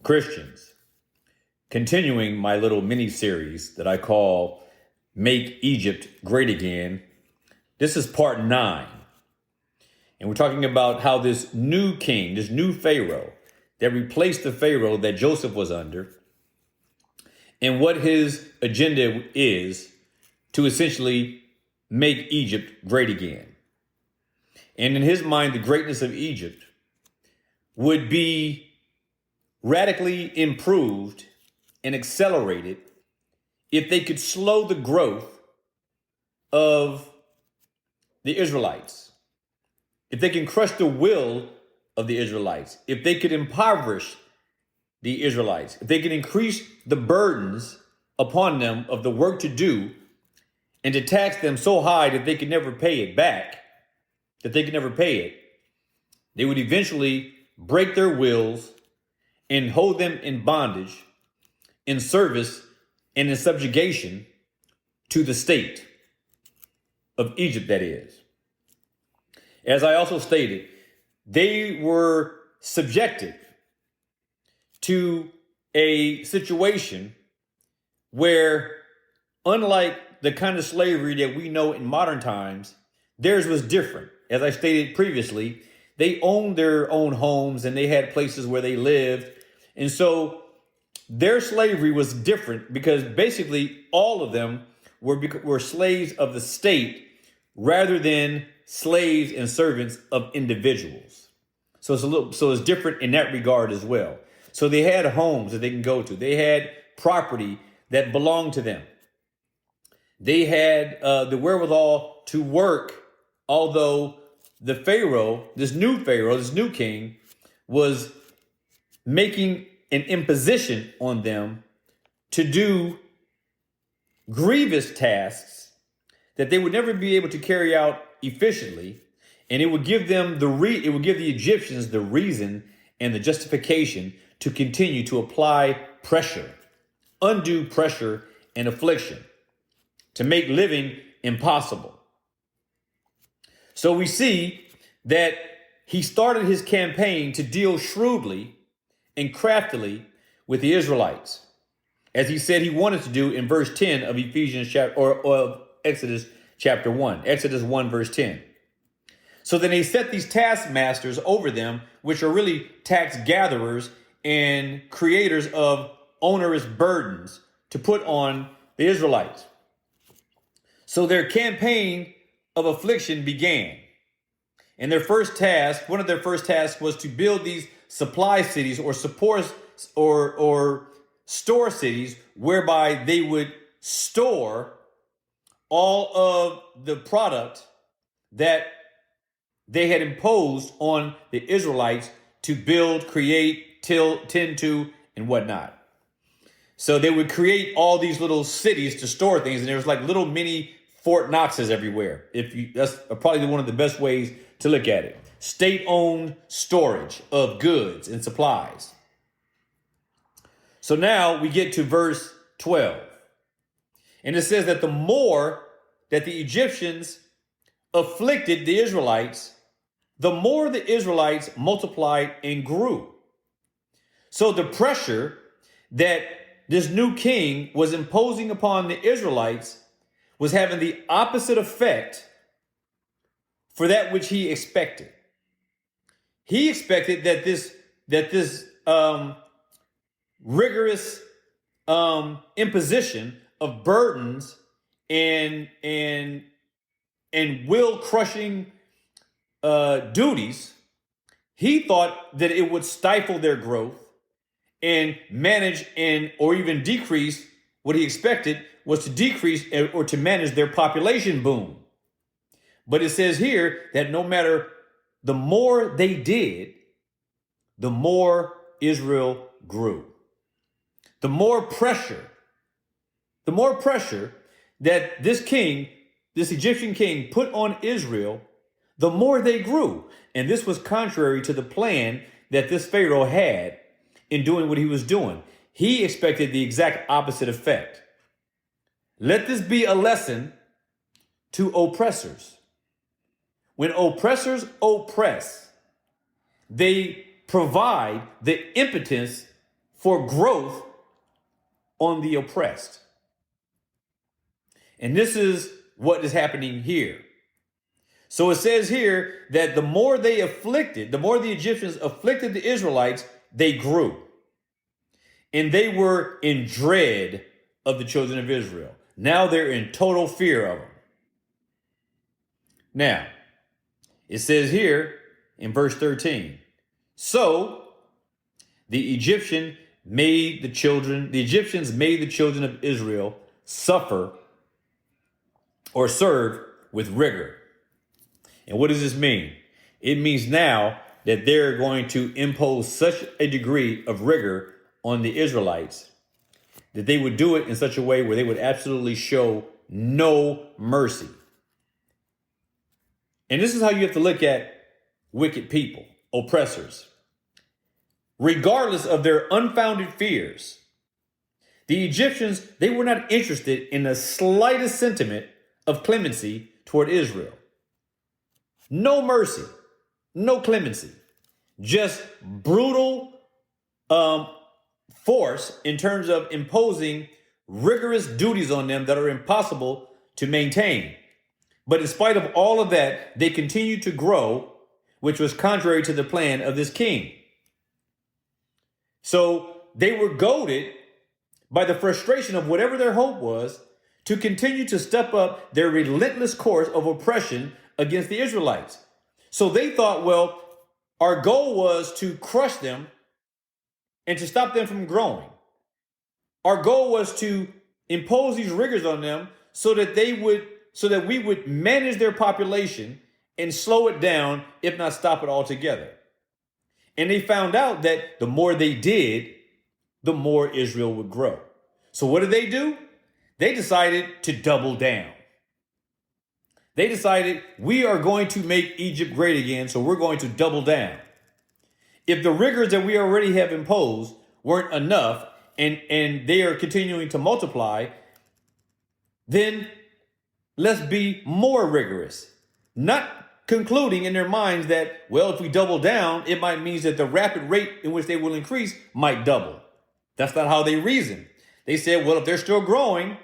Christians, continuing my little mini series that I call Make Egypt Great Again. This is part 9. And we're talking about how this new king, this new Pharaoh that replaced the Pharaoh that Joseph was under, and what his agenda is to essentially make Egypt great again. And in his mind, the greatness of Egypt would be radically improved and accelerated if they could slow the growth of the Israelites, if they can crush the will of the Israelites, if they could impoverish the Israelites, if they can increase the burdens upon them of the work to do and to tax them so high that they could never pay it back, they would eventually break their wills and hold them in bondage, in service, and in subjugation to the state of Egypt, that is. As I also stated, they were subjected to a situation where, unlike the kind of slavery that we know in modern times, theirs was different. As I stated previously, they owned their own homes and they had places where they lived. And so their slavery was different because basically all of them were slaves of the state rather than slaves and servants of individuals. So it's different in that regard as well. So they had homes that they can go to. They had property that belonged to them. They had the wherewithal to work, although the Pharaoh, this new king, was making an imposition on them to do grievous tasks that they would never be able to carry out efficiently, and it would give them it would give the Egyptians the reason and the justification to continue to apply pressure, undue pressure and affliction, to make living impossible. So we see that he started his campaign to deal shrewdly and craftily with the Israelites, as he said he wanted to do in verse 10 of Exodus chapter 1, Exodus 1, verse 10. So then he set these taskmasters over them, which are really tax gatherers and creators of onerous burdens to put on the Israelites. So their campaign of affliction began. And one of their first tasks was to build these supply cities or store cities whereby they would store all of the product that they had imposed on the Israelites to build, create, tend to, and whatnot. So they would create all these little cities to store things, and there was like little mini Fort Knoxes everywhere. That's probably one of the best ways to look at it. State-owned storage of goods and supplies. So now we get to verse 12. And it says that the more that the Egyptians afflicted the Israelites, the more the Israelites multiplied and grew. So the pressure that this new king was imposing upon the Israelites was having the opposite effect for that which he expected. He expected that this rigorous imposition of burdens and will crushing duties, he thought that it would stifle their growth and manage or even decrease. What he expected was to decrease or to manage their population boom. But it says here that no matter, the more they did, the more Israel grew. The more pressure that this Egyptian king put on Israel, the more they grew. And this was contrary to the plan that this Pharaoh had in doing what he was doing. He expected the exact opposite effect. Let this be a lesson to oppressors. When oppressors oppress, they provide the impotence for growth on the oppressed. And this is what is happening here. So it says here that the more the Egyptians afflicted the Israelites, they grew. And they were in dread of the children of Israel. Now they're in total fear of them. Now, it says here in verse 13, so the Egyptians made the children of Israel suffer or serve with rigor. And what does this mean? It means now that they're going to impose such a degree of rigor on the Israelites that they would do it in such a way where they would absolutely show no mercy. And this is how you have to look at wicked people, oppressors. Regardless of their unfounded fears, the Egyptians, they were not interested in the slightest sentiment of clemency toward Israel. No mercy, no clemency, just brutal force in terms of imposing rigorous duties on them that are impossible to maintain. But in spite of all of that, they continued to grow, which was contrary to the plan of this king. So they were goaded by the frustration of whatever their hope was to continue to step up their relentless course of oppression against the Israelites. So they thought, well, our goal was to crush them and to stop them from growing. Our goal was to impose these rigors on them so that we would manage their population and slow it down, if not stop it altogether. And they found out that the more they did, the more Israel would grow. So what did they do? They decided to double down. They decided, we are going to make Egypt great again, so we're going to double down. If the rigors that we already have imposed weren't enough and they are continuing to multiply, then let's be more rigorous. Not concluding in their minds that, well, if we double down, it might mean that the rapid rate in which they will increase might double. That's not how they reason. They said, well, if they're still growing,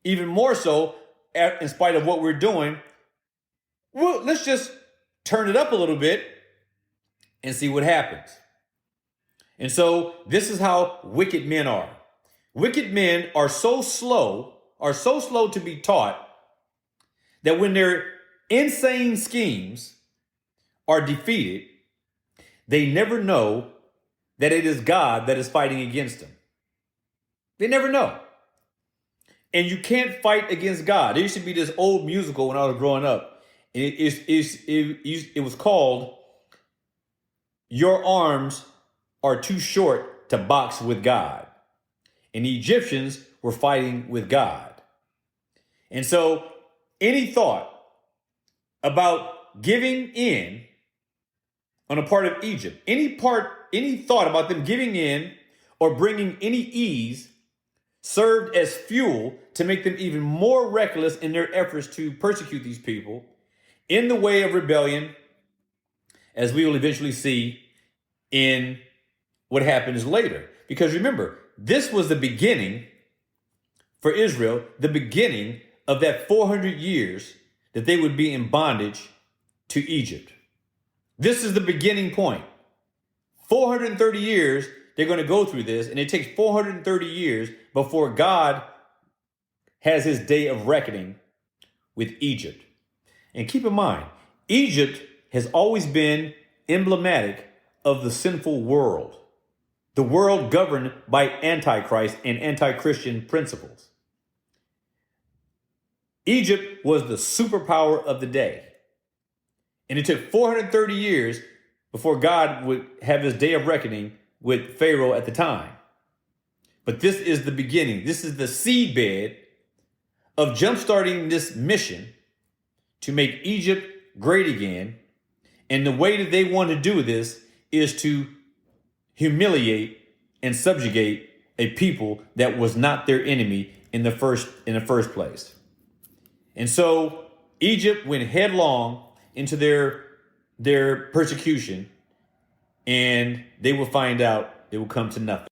even more so, in spite of what we're doing, well, let's just turn it up a little bit and see what happens. And so this is how wicked men are. Wicked men are so slow to be taught that when their insane schemes are defeated, they never know that it is God that is fighting against them. They never know. And you can't fight against God. There used to be this old musical when I was growing up. It was called Your Arms Are Too Short to Box with God. And the Egyptians were fighting with God. And so any thought about giving in on a part of Egypt, any thought about them giving in or bringing any ease served as fuel to make them even more reckless in their efforts to persecute these people in the way of rebellion, as we will eventually see in what happens later. Because remember, this was the beginning for Israel, the beginning of that 400 years that they would be in bondage to Egypt. This is the beginning point. 430 years they're going to go through this, and it takes 430 years before God has his day of reckoning with Egypt. And keep in mind, Egypt has always been emblematic of the sinful world, the world governed by Antichrist and anti-Christian principles. Egypt was the superpower of the day. And it took 430 years before God would have his day of reckoning with Pharaoh at the time. But this is the beginning. This is the seedbed of jumpstarting this mission to make Egypt great again. And the way that they want to do this is to humiliate and subjugate a people that was not their enemy in the first place. And so Egypt went headlong into their persecution, and they will find out it will come to nothing.